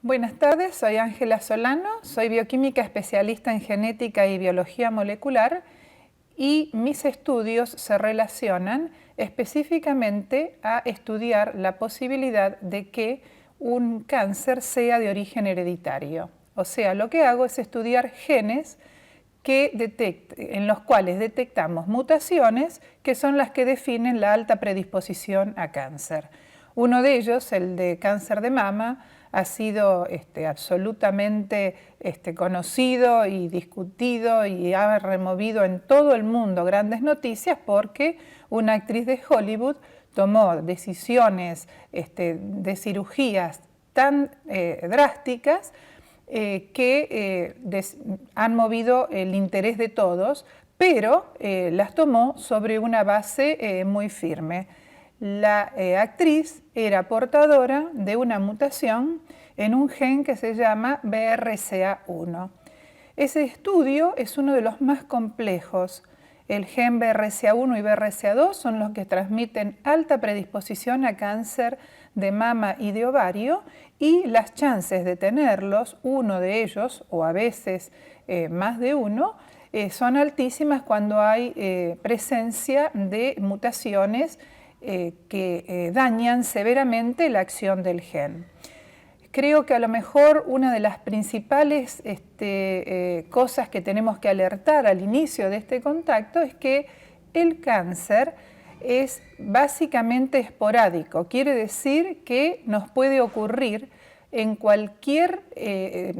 Buenas tardes, soy Ángela Solano, soy bioquímica especialista en genética y biología molecular y mis estudios se relacionan específicamente a estudiar la posibilidad de que un cáncer sea de origen hereditario. O sea, lo que hago es estudiar genes en los cuales detectamos mutaciones que son las que definen la alta predisposición a cáncer. Uno de ellos, el de cáncer de mama, ha sido absolutamente conocido y discutido y ha removido en todo el mundo grandes noticias porque una actriz de Hollywood tomó decisiones de cirugías tan drásticas que han movido el interés de todos, pero las tomó sobre una base muy firme. La actriz era portadora de una mutación en un gen que se llama BRCA1. Ese estudio es uno de los más complejos. El gen BRCA1 y BRCA2 son los que transmiten alta predisposición a cáncer de mama y de ovario, y las chances de tenerlos, uno de ellos o a veces más de uno, son altísimas cuando hay presencia de mutaciones que dañan severamente la acción del gen. Creo que a lo mejor una de las principales cosas que tenemos que alertar al inicio de este contacto es que el cáncer es básicamente esporádico, quiere decir que nos puede ocurrir en cualquier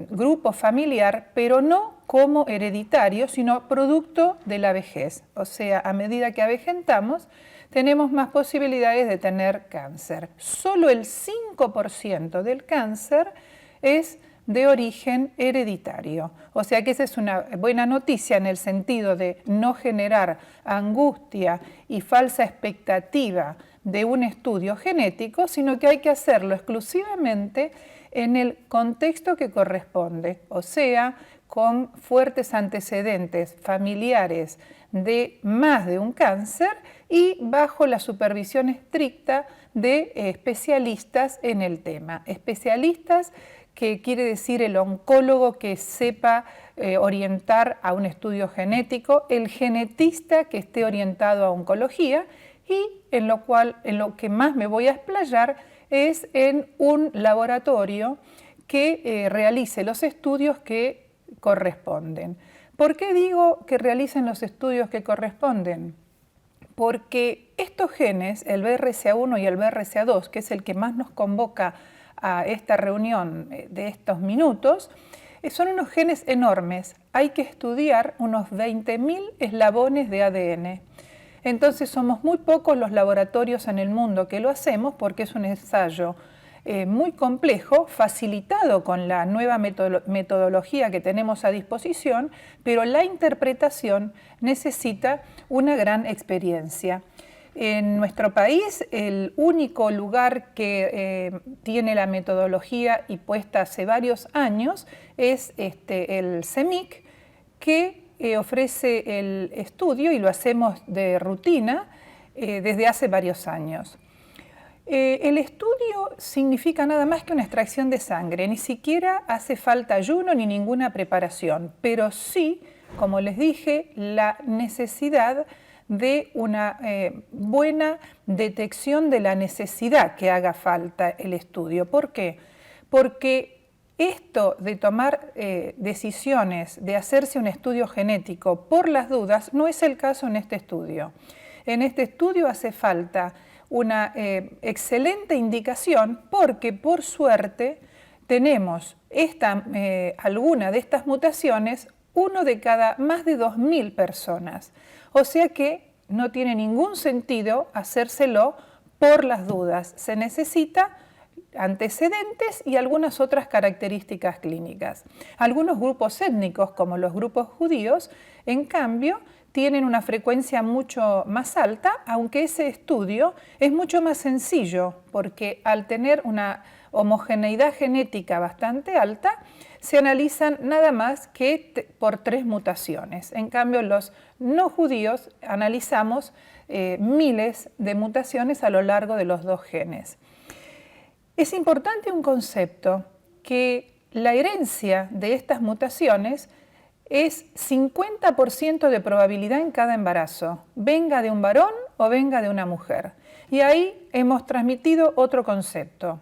grupo familiar, pero no como hereditario, sino producto de la vejez. O sea, a medida que avejentamos, tenemos más posibilidades de tener cáncer. Solo el 5% del cáncer es de origen hereditario. O sea que esa es una buena noticia en el sentido de no generar angustia y falsa expectativa de un estudio genético, sino que hay que hacerlo exclusivamente en el contexto que corresponde, o sea, con fuertes antecedentes familiares de más de un cáncer y bajo la supervisión estricta de especialistas en el tema. Especialistas que quiere decir el oncólogo que sepa orientar a un estudio genético, el genetista que esté orientado a oncología y en lo que más me voy a explayar es en un laboratorio que realice los estudios que corresponden. ¿Por qué digo que realicen los estudios que corresponden? Porque estos genes, el BRCA1 y el BRCA2, que es el que más nos convoca a esta reunión de estos minutos, son unos genes enormes. Hay que estudiar unos 20.000 eslabones de ADN. Entonces somos muy pocos los laboratorios en el mundo que lo hacemos porque es un ensayo muy complejo, facilitado con la nueva metodología que tenemos a disposición, pero la interpretación necesita una gran experiencia. En nuestro país, el único lugar que tiene la metodología y puesta hace varios años es el CEMIC, que ofrece el estudio y lo hacemos de rutina desde hace varios años. El estudio significa nada más que una extracción de sangre, ni siquiera hace falta ayuno ni ninguna preparación, pero sí, como les dije, la necesidad de una buena detección de la necesidad que haga falta el estudio. ¿Por qué? Porque esto de tomar decisiones, de hacerse un estudio genético por las dudas, no es el caso en este estudio. En este estudio hace falta una excelente indicación porque, por suerte, tenemos alguna de estas mutaciones, uno de cada más de 2.000 personas. O sea que no tiene ningún sentido hacérselo por las dudas. Se necesita antecedentes y algunas otras características clínicas. Algunos grupos étnicos, como los grupos judíos, en cambio, tienen una frecuencia mucho más alta, aunque ese estudio es mucho más sencillo, porque al tener una homogeneidad genética bastante alta, se analizan nada más que por 3 mutaciones. En cambio, los no judíos analizamos miles de mutaciones a lo largo de los 2 genes. Es importante un concepto. que la herencia de estas mutaciones es 50% de probabilidad en cada embarazo, venga de un varón o venga de una mujer. Y ahí hemos transmitido otro concepto.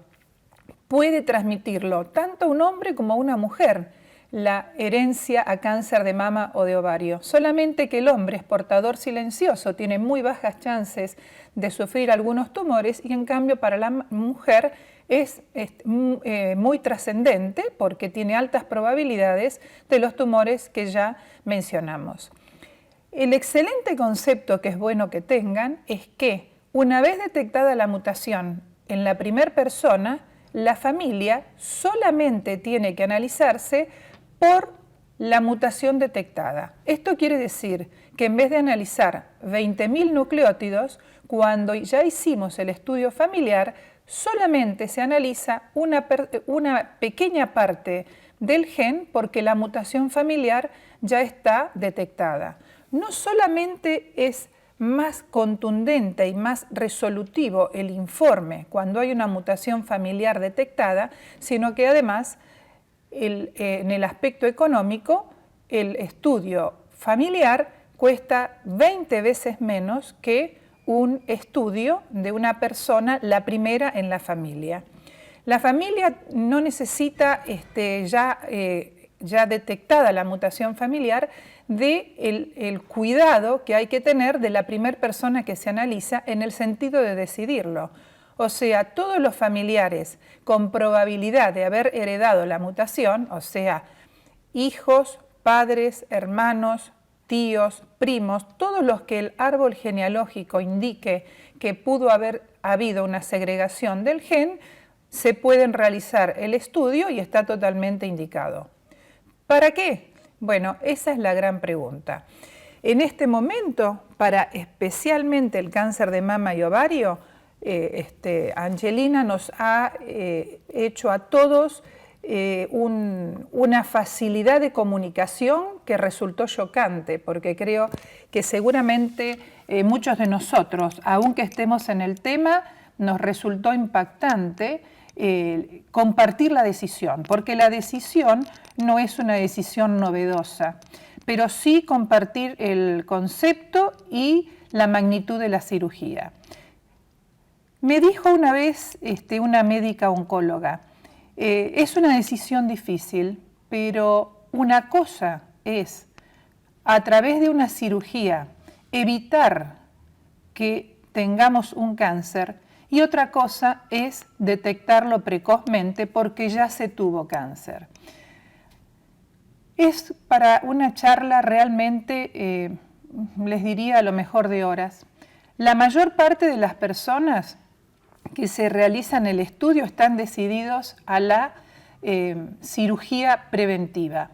Puede transmitirlo tanto un hombre como una mujer, la herencia a cáncer de mama o de ovario. Solamente que el hombre es portador silencioso, tiene muy bajas chances de sufrir algunos tumores y en cambio para la mujer es muy trascendente porque tiene altas probabilidades de los tumores que ya mencionamos. El excelente concepto que es bueno que tengan es que una vez detectada la mutación en la primera persona, la familia solamente tiene que analizarse por la mutación detectada. Esto quiere decir que en vez de analizar 20.000 nucleótidos, cuando ya hicimos el estudio familiar, solamente se analiza una pequeña parte del gen porque la mutación familiar ya está detectada. No solamente es más contundente y más resolutivo el informe cuando hay una mutación familiar detectada, sino que además en el aspecto económico el estudio familiar cuesta 20 veces menos que un estudio de una persona, la primera en la familia. La familia no necesita ya detectada la mutación familiar el cuidado que hay que tener de la primera persona que se analiza en el sentido de decidirlo. O sea, todos los familiares con probabilidad de haber heredado la mutación, o sea, hijos, padres, hermanos, tíos, primos, todos los que el árbol genealógico indique que pudo haber habido una segregación del gen, se pueden realizar el estudio y está totalmente indicado. ¿Para qué? Bueno, esa es la gran pregunta. En este momento, para especialmente el cáncer de mama y ovario, Angelina nos ha hecho a todos una facilidad de comunicación que resultó chocante, porque creo que seguramente muchos de nosotros, aunque estemos en el tema, nos resultó impactante compartir la decisión, porque la decisión no es una decisión novedosa, pero sí compartir el concepto y la magnitud de la cirugía. Me dijo una vez una médica oncóloga, es una decisión difícil, pero una cosa es, a través de una cirugía, evitar que tengamos un cáncer y otra cosa es detectarlo precozmente porque ya se tuvo cáncer. Es para una charla realmente, les diría a lo mejor de horas. La mayor parte de las personas que se realizan el estudio están decididos a la cirugía preventiva.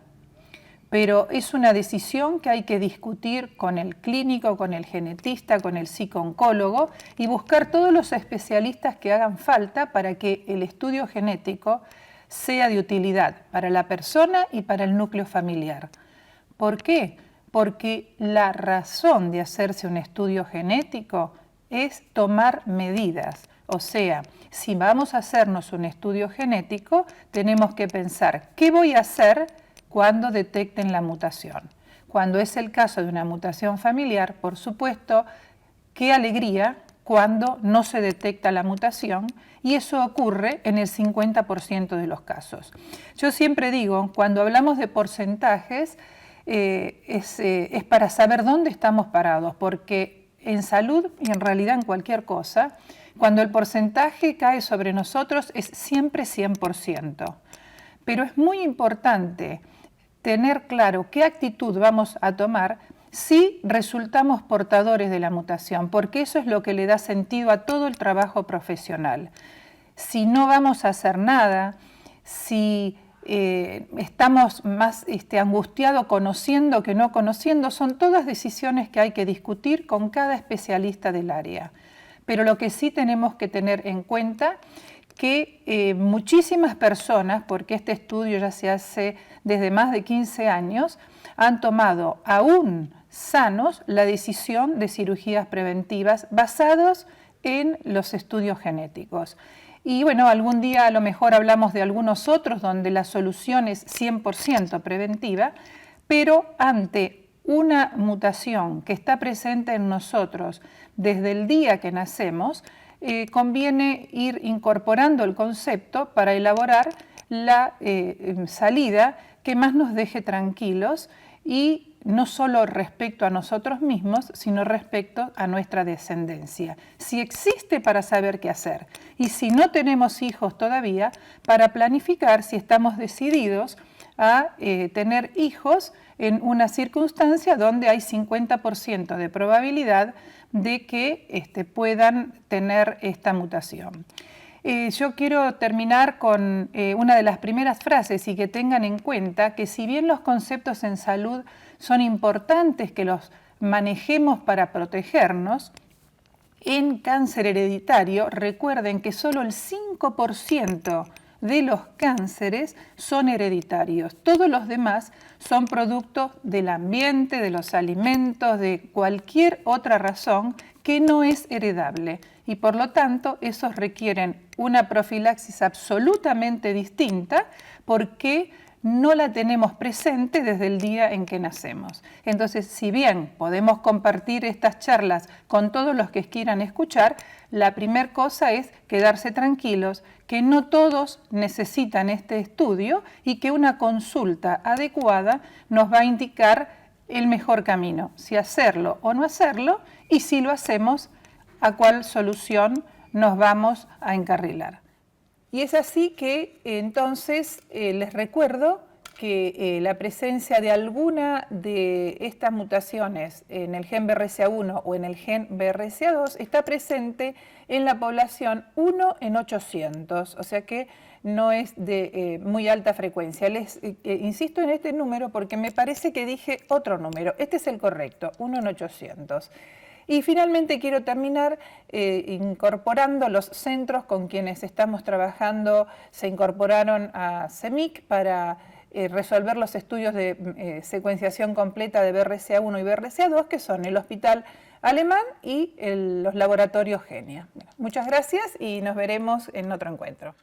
Pero es una decisión que hay que discutir con el clínico, con el genetista, con el psico-oncólogo y buscar todos los especialistas que hagan falta para que el estudio genético sea de utilidad para la persona y para el núcleo familiar. ¿Por qué? Porque la razón de hacerse un estudio genético es tomar medidas. O sea, si vamos a hacernos un estudio genético, tenemos que pensar, ¿qué voy a hacer cuando detecten la mutación? Cuando es el caso de una mutación familiar, por supuesto, qué alegría cuando no se detecta la mutación, y eso ocurre en el 50% de los casos. Yo siempre digo, cuando hablamos de porcentajes, es para saber dónde estamos parados, porque en salud y en realidad en cualquier cosa, cuando el porcentaje cae sobre nosotros es siempre 100%. Pero es muy importante tener claro qué actitud vamos a tomar si resultamos portadores de la mutación, porque eso es lo que le da sentido a todo el trabajo profesional. Si no vamos a hacer nada, si estamos más angustiados conociendo que no conociendo, son todas decisiones que hay que discutir con cada especialista del área. Pero lo que sí tenemos que tener en cuenta que muchísimas personas, porque este estudio ya se hace desde más de 15 años, han tomado aún sanos la decisión de cirugías preventivas basados en los estudios genéticos. Y bueno, algún día a lo mejor hablamos de algunos otros donde la solución es 100% preventiva, pero ante una mutación que está presente en nosotros desde el día que nacemos, conviene ir incorporando el concepto para elaborar la salida que más nos deje tranquilos, y no solo respecto a nosotros mismos, sino respecto a nuestra descendencia. Si existe, para saber qué hacer, y si no tenemos hijos todavía, para planificar si estamos decididos a tener hijos en una circunstancia donde hay 50% de probabilidad de que puedan tener esta mutación. Yo quiero terminar con una de las primeras frases, y que tengan en cuenta que si bien los conceptos en salud son importantes que los manejemos para protegernos, en cáncer hereditario recuerden que solo el 5% de los cánceres son hereditarios. Todos los demás son producto del ambiente, de los alimentos, de cualquier otra razón que no es heredable, y por lo tanto esos requieren una profilaxis absolutamente distinta porque no la tenemos presente desde el día en que nacemos. Entonces, si bien podemos compartir estas charlas con todos los que quieran escuchar, la primera cosa es quedarse tranquilos, que no todos necesitan este estudio y que una consulta adecuada nos va a indicar el mejor camino, si hacerlo o no hacerlo, y si lo hacemos, a cuál solución nos vamos a encarrilar. Y es así que entonces les recuerdo que la presencia de alguna de estas mutaciones en el gen BRCA1 o en el gen BRCA2 está presente en la población 1 en 800, o sea que no es de muy alta frecuencia. Les insisto en este número porque me parece que dije otro número. Este es el correcto, 1 en 800. Y finalmente quiero terminar incorporando los centros con quienes estamos trabajando. Se incorporaron a CEMIC para resolver los estudios de secuenciación completa de BRCA1 y BRCA2, que son el Hospital Alemán y los laboratorios Genia. Muchas gracias y nos veremos en otro encuentro.